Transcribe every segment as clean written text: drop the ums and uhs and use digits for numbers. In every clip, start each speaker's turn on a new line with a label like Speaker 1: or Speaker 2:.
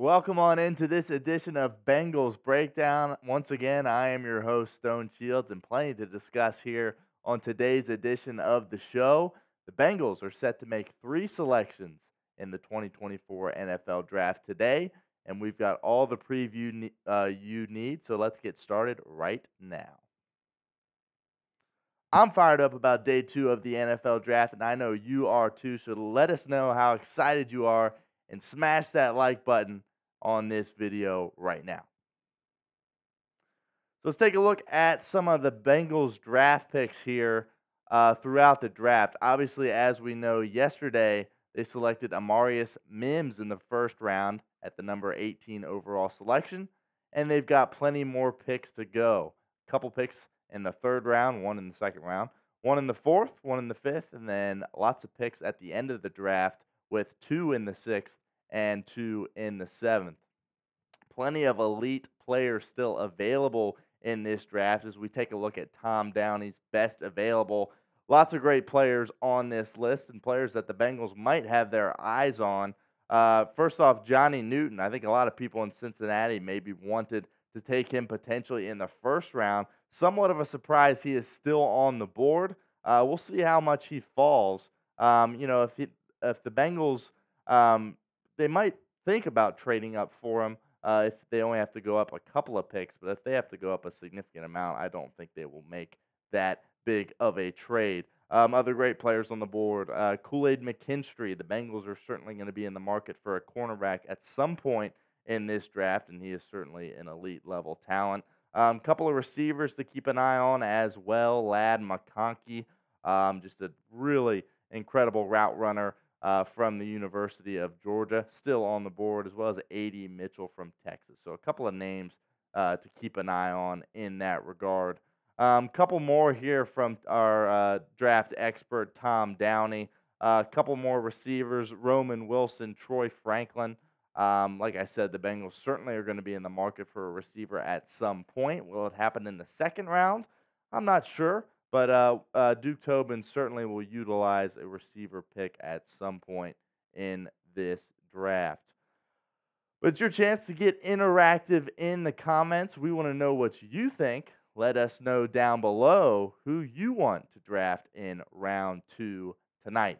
Speaker 1: Welcome on into this edition of Bengals Breakdown. Once again, I am your host, Stone Shields, and plenty to discuss here on today's edition of the show. The Bengals are set to make three selections in the 2024 NFL Draft today, and we've got all the preview you need, so let's get started right now. I'm fired up about day two of the NFL Draft, and I know you are too, so let us know how excited you are and smash that like button on this video right now. So let's take a look at some of the Bengals draft picks here throughout the draft. Obviously, as we know, yesterday they selected Amarius Mims in the first round at the number 18 overall selection, and they've got plenty more picks to go. A couple picks in the third round, one in the second round, one in the fourth, one in the fifth, and then lots of picks at the end of the draft with two in the sixth and two in the seventh. Plenty of elite players still available in this draft as we take a look at Tom Downey's best available. Lots of great players on this list and players that the Bengals might have their eyes on. First off, Johnny Newton. I think a lot of people in Cincinnati maybe wanted to take him potentially in the first round. Somewhat of a surprise he is still on the board. We'll see how much he falls. If the Bengals, they might think about trading up for him if they only have to go up a couple of picks. But if they have to go up a significant amount, I don't think they will make that big of a trade. Other great players on the board. Kool-Aid McKinstry. The Bengals are certainly going to be in the market for a cornerback at some point in this draft, and he is certainly an elite level talent. Couple of receivers to keep an eye on as well. Ladd McConkey, just a really incredible route runner from the University of Georgia, still on the board, as well as A.D. Mitchell from Texas. So a couple of names to keep an eye on in that regard. Couple more here from our draft expert, Tom Downey. A couple more receivers, Roman Wilson, Troy Franklin. Like I said, the Bengals certainly are going to be in the market for a receiver at some point. Will it happen in the second round? I'm not sure. But Duke Tobin certainly will utilize a receiver pick at some point in this draft. But it's your chance to get interactive in the comments. We want to know what you think. Let us know down below who you want to draft in round two tonight.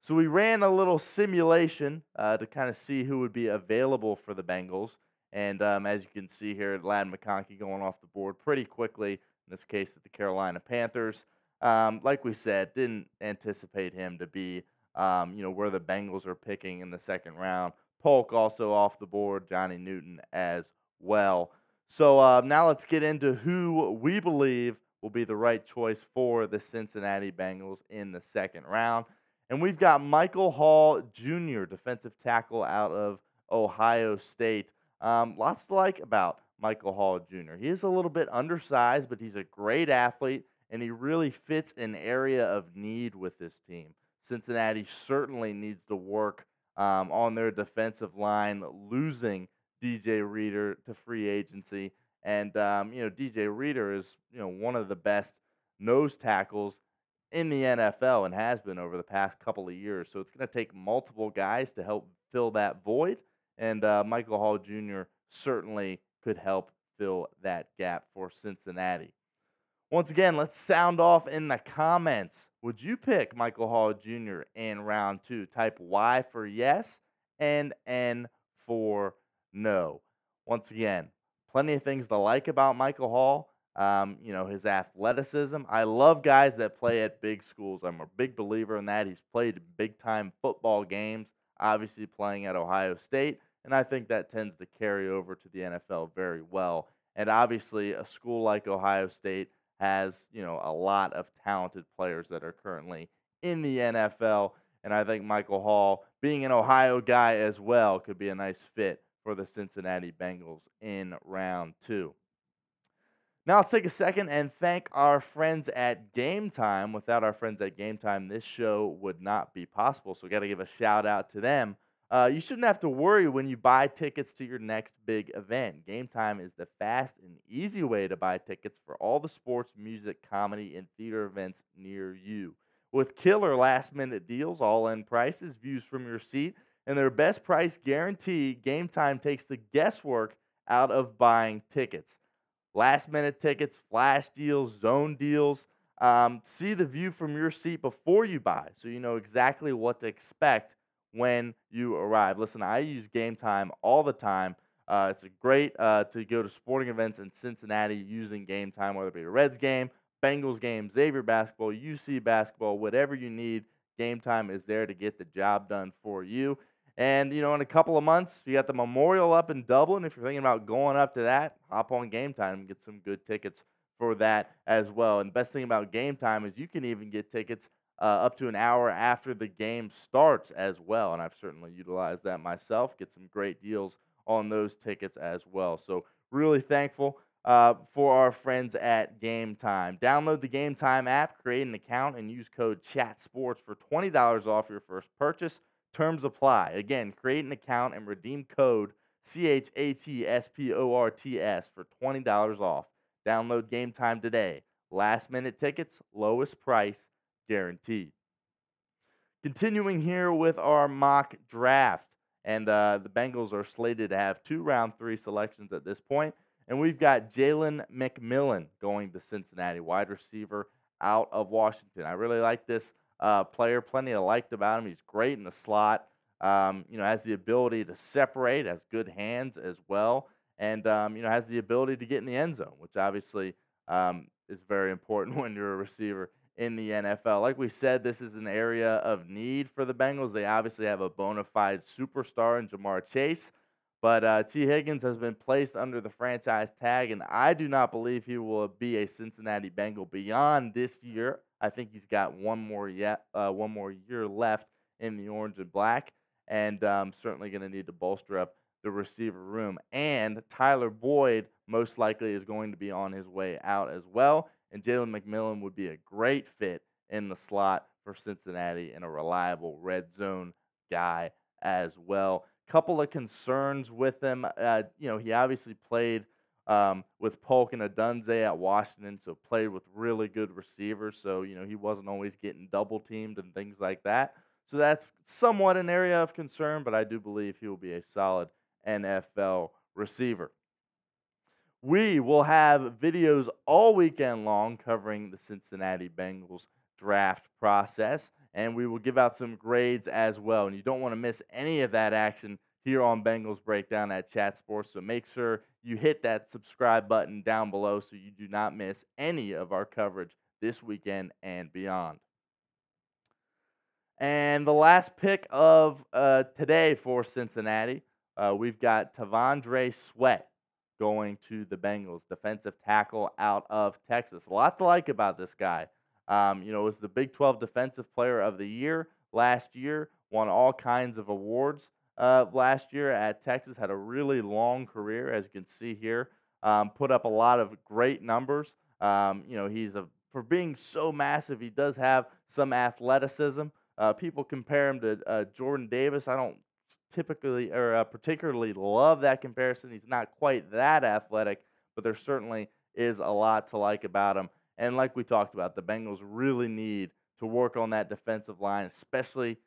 Speaker 1: So we ran a little simulation to kind of see who would be available for the Bengals. And as you can see here, Ladd McConkey going off the board pretty quickly, in this case at the Carolina Panthers. Like we said, didn't anticipate him to be, where the Bengals are picking in the second round. Polk also off the board, Johnny Newton as well. So now let's get into who we believe will be the right choice for the Cincinnati Bengals in the second round. And we've got Michael Hall Jr., defensive tackle out of Ohio State. Lots to like about Michael Hall Jr. He is a little bit undersized, but he's a great athlete, and he really fits an area of need with this team. Cincinnati certainly needs to work on their defensive line, losing DJ Reader to free agency. And, DJ Reader is, one of the best nose tackles in the NFL and has been over the past couple of years. So it's going to take multiple guys to help fill that void. And Michael Hall Jr. certainly could help fill that gap for Cincinnati. Once again, let's sound off in the comments. Would you pick Michael Hall Jr. in round two? Type Y for yes and N for no. Once again, plenty of things to like about Michael Hall. His athleticism. I love guys that play at big schools. I'm a big believer in that. He's played big time football games, obviously playing at Ohio State, and I think that tends to carry over to the NFL very well. And obviously, a school like Ohio State has, a lot of talented players that are currently in the NFL, and I think Michael Hall, being an Ohio guy as well, could be a nice fit for the Cincinnati Bengals in round two. Now let's take a second and thank our friends at Game Time. Without our friends at Game Time, this show would not be possible. So we got to give a shout out to them. You shouldn't have to worry when you buy tickets to your next big event. Game Time is the fast and easy way to buy tickets for all the sports, music, comedy, and theater events near you. With killer last-minute deals, all-in prices, views from your seat, And their best price guarantee, Game Time takes the guesswork out of buying tickets. Last minute tickets, flash deals, zone deals. See the view from your seat before you buy so you know exactly what to expect when you arrive. Listen, I use Game Time all the time. It's a great to go to sporting events in Cincinnati using Game Time, whether it be a Reds game, Bengals game, Xavier basketball, UC basketball, whatever you need. Game Time is there to get the job done for you. And, in a couple of months, you got the Memorial up in Dublin. If you're thinking about going up to that, hop on Game Time and get some good tickets for that as well. And the best thing about Game Time is you can even get tickets up to an hour after the game starts as well. And I've certainly utilized that myself, get some great deals on those tickets as well. So, really thankful for our friends at Game Time. Download the Game Time app, create an account, and use code CHATSPORTS for $20 off your first purchase. Terms apply. Again, create an account and redeem code CHATSPORTS for $20 off. Download Game Time today. Last minute tickets, lowest price guaranteed. Continuing here with our mock draft. And the Bengals are slated to have 2 round 3 selections at this point. And we've got Jalen McMillan going to Cincinnati, wide receiver out of Washington. I really like this player. Plenty I liked about him. He's great in the slot. Has the ability to separate, has good hands as well, and has the ability to get in the end zone, which obviously is very important when you're a receiver in the NFL. Like we said, this is an area of need for the Bengals. They obviously have a bona fide superstar in Jamar Chase, but T. Higgins has been placed under the franchise tag, and I do not believe he will be a Cincinnati Bengal beyond this year. I think he's got one more year left in the orange and black, and certainly going to need to bolster up the receiver room. And Tyler Boyd most likely is going to be on his way out as well. And Jalen McMillan would be a great fit in the slot for Cincinnati and a reliable red zone guy as well. Couple of concerns with him. He obviously played with Polk and Adunze at Washington, so played with really good receivers. So, he wasn't always getting double teamed and things like that. So that's somewhat an area of concern, but I do believe he will be a solid NFL receiver. We will have videos all weekend long covering the Cincinnati Bengals draft process, and we will give out some grades as well. And you don't want to miss any of that action here on Bengals Breakdown at Chat Sports, so make sure you hit that subscribe button down below so you do not miss any of our coverage this weekend and beyond. And the last pick of today for Cincinnati, we've got Tavondre Sweat going to the Bengals, defensive tackle out of Texas. A lot to like about this guy. Was the Big 12 Defensive Player of the Year last year, won all kinds of awards last year at Texas, had a really long career, as you can see here, put up a lot of great numbers. For being so massive, he does have some athleticism. People compare him to Jordan Davis. I don't typically or particularly love that comparison. He's not quite that athletic, but there certainly is a lot to like about him. And like we talked about, the Bengals really need to work on that defensive line, especially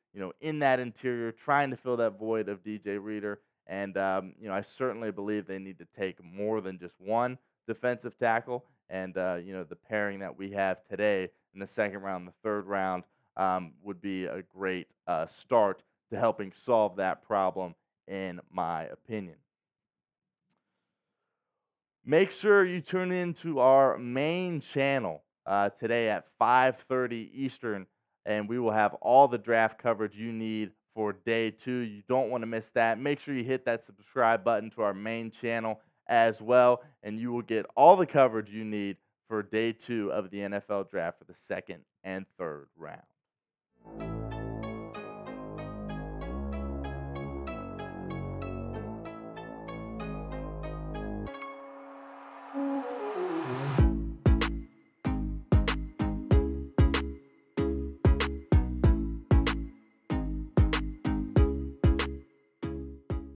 Speaker 1: in that interior, trying to fill that void of DJ Reader. And I certainly believe they need to take more than just one defensive tackle. And the pairing that we have today in the second round, the third round, would be a great start to helping solve that problem, in my opinion. Make sure you tune in to our main channel today at 5:30 Eastern, and we will have all the draft coverage you need for day 2. You don't want to miss that. Make sure you hit that subscribe button to our main channel as well, and you will get all the coverage you need for day 2 of the NFL draft for the second and third round.